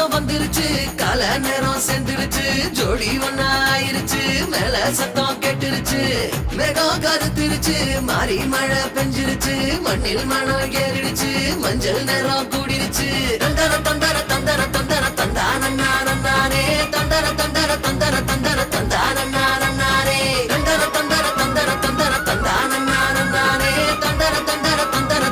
மாசம் வந்துருச்சு கால நேரம் சேர்ந்துருச்சு ஜோடி ஒன்னா ஆயிருச்சு மேல சத்தம் கேட்டுருச்சு மேகம் கருத்துருச்சு மாறி மழை பெஞ்சிருச்சு மண்ணில் மணம் ஏறிடுச்சு மஞ்சள் நேரம் கூடிருச்சு தந்தர தந்தர தந்தர தந்தர தந்தானே தந்தர தந்தர தந்தர தந்தர தந்தானே தந்தர தந்தர தந்தர தந்தர தந்தானே தந்தர தந்தர தந்தர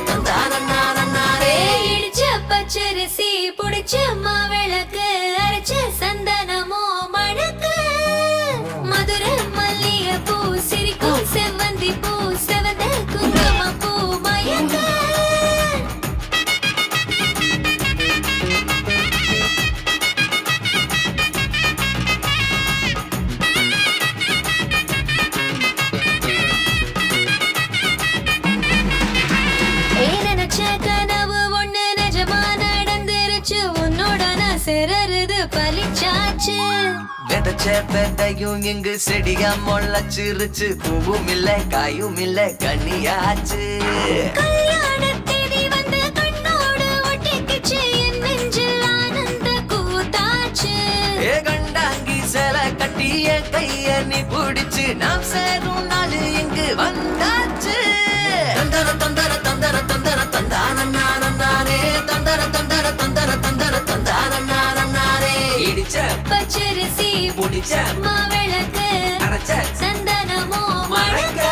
தந்தர தந்தானே இடிச்ச பச்சரிசி புடிச்ச மாவிளக்கு அரைச்ச சந்தனமோ மணக்கு மதுர மல்லிய பூ சிரிக்கும் செவ்வந்தி பூ செவந்த குங்கும பூ மயக்க நினைச்ச கனவு ஒண்ணு நிஜமா நடந்துருச்சு உன்னோட நான் சிறருது பலிச்சாச்சு விதைச்ச விதையும் இங்கு செடியா முளைச்சிருச்சு பூவும் இல்ல காயும் இல்ல கனியாச்சு கல்யாண தேதி வந்து கண்ணோடு ஒட்டிக்கிச்சு என் நெஞ்சில் ஆனந்த கூத்தாச்சு ஏ கண்டாங்கி சில கட்டிய கைய நீ பிடிச்சு நாம் சேரும் நாள் இங்கு வந்தாச்சு தந்தர தந்தர தந்தர தந்தர தந்தானே தந்தர தந்தர தந்தர தந்தர தந்தானே இடிச்ச பச்சரிசி புடிச்ச மாவிளக்கு அரைச்ச சந்தனமோ மழக்க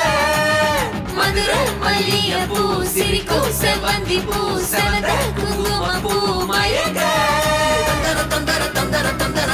மதுர மல்லிய பூ சிரிக்கும் செவ்வந்தி பூ செவந்த குங்கும பூ மயக்க தந்தர தந்தர தந்தர தந்தர